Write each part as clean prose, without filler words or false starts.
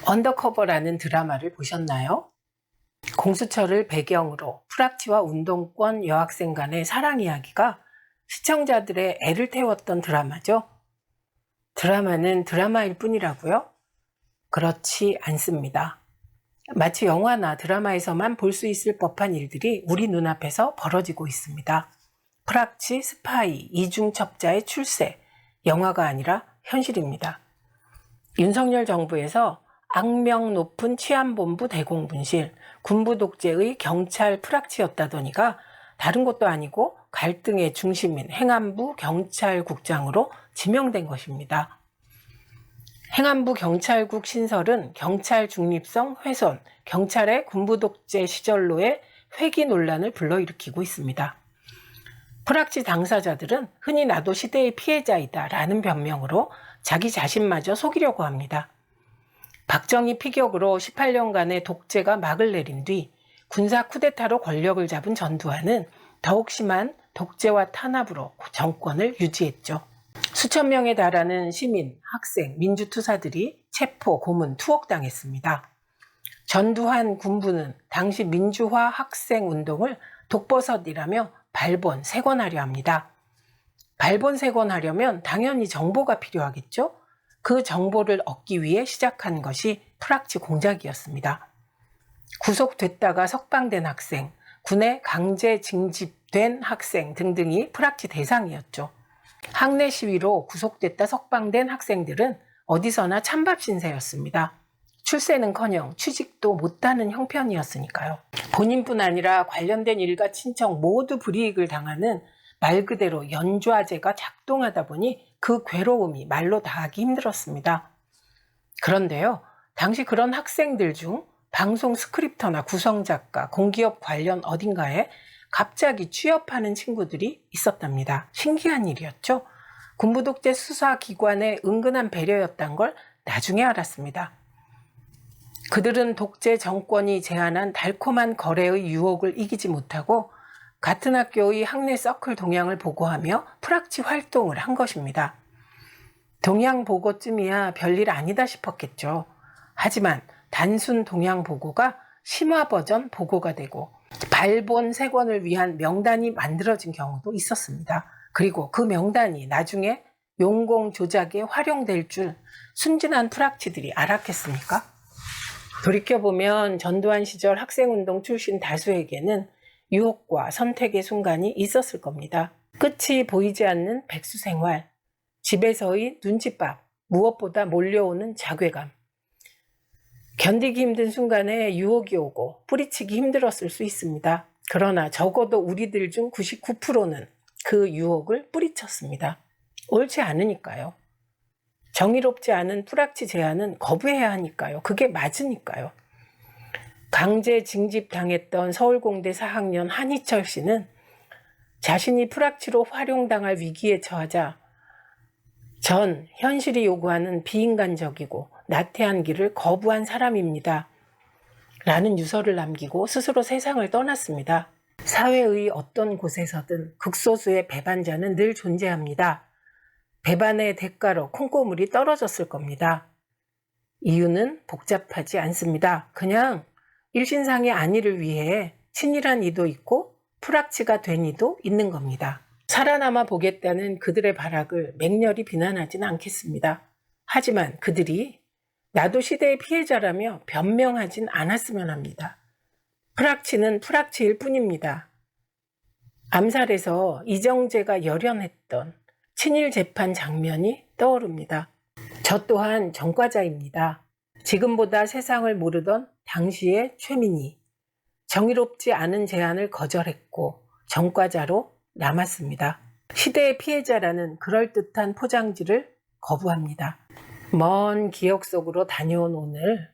언더커버라는 드라마를 보셨나요? 공수처를 배경으로 프락치와 운동권 여학생 간의 사랑 이야기가 시청자들의 애를 태웠던 드라마죠. 드라마는 드라마일 뿐이라고요? 그렇지 않습니다. 마치 영화나 드라마에서만 볼 수 있을 법한 일들이 우리 눈앞에서 벌어지고 있습니다. 프락치, 스파이, 이중첩자의 출세, 영화가 아니라 현실입니다. 윤석열 정부에서 악명 높은 치안본부 대공분실, 군부 독재의 경찰 프락치였다더니가 다른 것도 아니고 갈등의 중심인 행안부 경찰국장으로 지명된 것입니다. 행안부 경찰국 신설은 경찰 중립성 훼손, 경찰의 군부 독재 시절로의 회기 논란을 불러일으키고 있습니다. 프락치 당사자들은 흔히 나도 시대의 피해자이다 라는 변명으로 자기 자신마저 속이려고 합니다. 박정희 피격으로 18년간의 독재가 막을 내린 뒤 군사 쿠데타로 권력을 잡은 전두환은 더욱 심한 독재와 탄압으로 정권을 유지했죠. 수천 명에 달하는 시민, 학생, 민주투사들이 체포, 고문, 투옥당했습니다. 전두환 군부는 당시 민주화 학생 운동을 독버섯이라며 발본, 세권하려 합니다. 발본, 세권하려면 당연히 정보가 필요하겠죠? 그 정보를 얻기 위해 시작한 것이 프락치 공작이었습니다. 구속됐다가 석방된 학생, 군에 강제 징집된 학생 등등이 프락치 대상이었죠. 학내 시위로 구속됐다 석방된 학생들은 어디서나 찬밥 신세였습니다. 출세는커녕 취직도 못하는 형편이었으니까요. 본인뿐 아니라 관련된 일가 친척 모두 불이익을 당하는 말 그대로 연좌제가 작동하다 보니 그 괴로움이 말로 다하기 힘들었습니다. 그런데요, 당시 그런 학생들 중 방송 스크립터나 구성작가, 공기업 관련 어딘가에 갑자기 취업하는 친구들이 있었답니다. 신기한 일이었죠. 군부독재 수사기관의 은근한 배려였단 걸 나중에 알았습니다. 그들은 독재 정권이 제안한 달콤한 거래의 유혹을 이기지 못하고 같은 학교의 학내 서클 동향을 보고하며 프락치 활동을 한 것입니다. 동향 보고쯤이야 별일 아니다 싶었겠죠. 하지만 단순 동향 보고가 심화 버전 보고가 되고 발본 세권을 위한 명단이 만들어진 경우도 있었습니다. 그리고 그 명단이 나중에 용공 조작에 활용될 줄 순진한 프락치들이 알았겠습니까? 돌이켜보면 전두환 시절 학생운동 출신 다수에게는 유혹과 선택의 순간이 있었을 겁니다. 끝이 보이지 않는 백수 생활, 집에서의 눈칫밥, 무엇보다 몰려오는 자괴감. 견디기 힘든 순간에 유혹이 오고 뿌리치기 힘들었을 수 있습니다. 그러나 적어도 우리들 중 99%는 그 유혹을 뿌리쳤습니다. 옳지 않으니까요. 정의롭지 않은 프락치 제안은 거부해야 하니까요. 그게 맞으니까요. 강제 징집당했던 서울공대 4학년 한희철 씨는 자신이 프락치로 활용당할 위기에 처하자 전 현실이 요구하는 비인간적이고 나태한 길을 거부한 사람입니다. 라는 유서를 남기고 스스로 세상을 떠났습니다. 사회의 어떤 곳에서든 극소수의 배반자는 늘 존재합니다. 배반의 대가로 콩고물이 떨어졌을 겁니다. 이유는 복잡하지 않습니다. 그냥 일신상의 안위를 위해 친일한 이도 있고 프락치가 된 이도 있는 겁니다. 살아남아 보겠다는 그들의 발악을 맹렬히 비난하진 않겠습니다. 하지만 그들이 나도 시대의 피해자라며 변명하진 않았으면 합니다. 프락치는 프락치일 뿐입니다. 암살에서 이정재가 열연했던 친일 재판 장면이 떠오릅니다. 저 또한 전과자입니다. 지금보다 세상을 모르던 당시의 최민희. 정의롭지 않은 제안을 거절했고 전과자로 남았습니다. 시대의 피해자라는 그럴듯한 포장지를 거부합니다. 먼 기억 속으로 다녀온 오늘,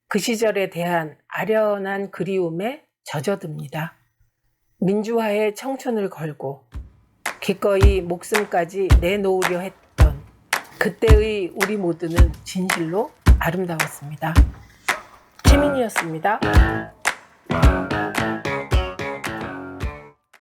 그 시절에 대한 아련한 그리움에 젖어듭니다. 민주화의 청춘을 걸고 기꺼이 목숨까지 내놓으려 했던 그때의 우리 모두는 진실로 아름다웠습니다. 최민희였습니다.